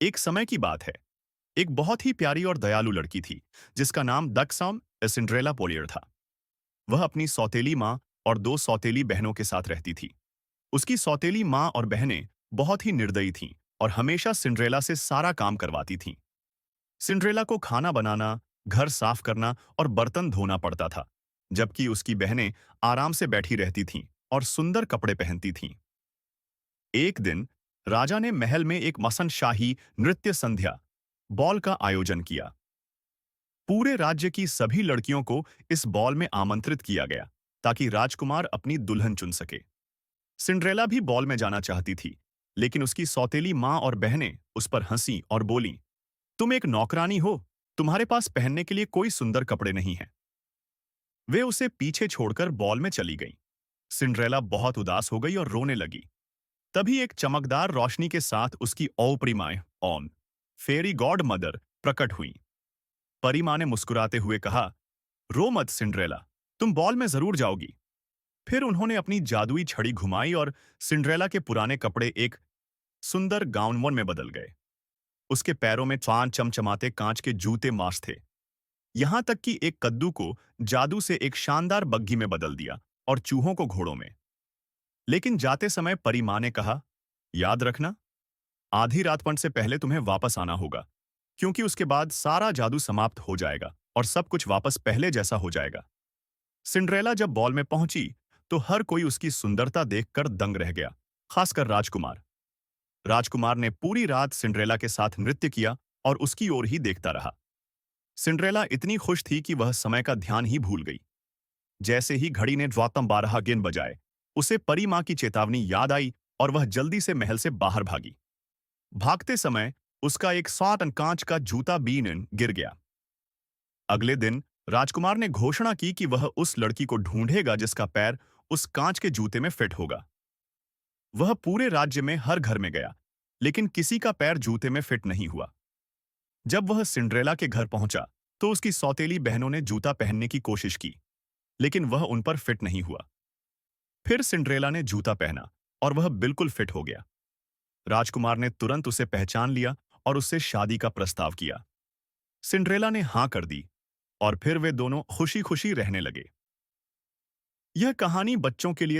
एक समय की बात है। एक बहुत ही प्यारी और दयालु लड़की थी, जिसका नाम दक्साम सिंड्रेला पोलियर था। वह अपनी सौतेली माँ और दो सौतेली बहनों के साथ रहती थी। उसकी सौतेली माँ और बहनें बहुत ही निर्दयी थीं और हमेशा सिंड्रेला से सारा काम करवाती थीं। सिंड्रेला को खाना बनाना, घर साफ करना और बर्तन धोना पड़ता था, जबकि उसकी बहनें आराम से बैठी रहती थीं और सुंदर कपड़े पहनती थीं। एक दिन राजा ने महल में एक मसनशाही नृत्य संध्या बॉल का आयोजन किया। पूरे राज्य की सभी लड़कियों को इस बॉल में आमंत्रित किया गया ताकि राजकुमार अपनी दुल्हन चुन सके। सिंड्रेला भी बॉल में जाना चाहती थी, लेकिन उसकी सौतेली माँ और बहनें उस पर हंसी और बोलीं, तुम एक नौकरानी हो, तुम्हारे पास पहनने के लिए कोई सुंदर कपड़े नहीं हैं। वे उसे पीछे छोड़कर बॉल में चली गईं। सिंड्रेला बहुत उदास हो गई और रोने लगी। तभी एक चमकदार रोशनी के साथ उसकी औपरिमाएं ऑन फेरी गॉड मदर प्रकट हुई। परी माँ ने मुस्कुराते हुए कहा, रो मत सिंड्रेला, तुम बॉल में जरूर जाओगी। फिर उन्होंने अपनी जादुई छड़ी घुमाई और सिंड्रेला के पुराने कपड़े एक सुंदर गाउन में बदल गए। उसके पैरों में चांद चमचमाते कांच के जूते मास थे। यहां तक कि एक कद्दू को जादू से एक शानदार बग्घी में बदल दिया और चूहों को घोड़ों में। लेकिन जाते समय परी माँ ने कहा, याद रखना, आधी रातपन से पहले तुम्हें वापस आना होगा, क्योंकि उसके बाद सारा जादू समाप्त हो जाएगा और सब कुछ वापस पहले जैसा हो जाएगा। सिंड्रेला जब बॉल में पहुंची, तो हर कोई उसकी सुंदरता देखकर दंग रह गया, खासकर राजकुमार। राजकुमार ने पूरी रात सिंड्रेला के साथ नृत्य किया और उसकी ओर ही देखता रहा। सिंड्रेला इतनी खुश थी कि वह समय का ध्यान ही भूल गई। जैसे ही घड़ी ने द्वातम 12 गेंद बजाए, उसे परी माँ की चेतावनी याद आई और वह जल्दी से महल से बाहर भागी। भागते समय उसका एक 7 कांच का जूता बीन गिर गया। अगले दिन राजकुमार ने घोषणा की कि वह उस लड़की को ढूंढेगा जिसका पैर उस कांच के जूते में फिट होगा। वह पूरे राज्य में हर घर में गया, लेकिन किसी का पैर जूते में फिट नहीं हुआ। जब वह सिंड्रेला के घर पहुंचा, तो उसकी सौतेली बहनों ने जूता पहनने की कोशिश की, लेकिन वह उन पर फिट नहीं हुआ। फिर सिंड्रेला ने जूता पहना और वह बिल्कुल फिट हो गया। राजकुमार ने तुरंत उसे पहचान लिया और उससे शादी का प्रस्ताव किया। सिंड्रेला ने हां कर दी और फिर वे दोनों खुशी खुशी रहने लगे। यह कहानी बच्चों के लिए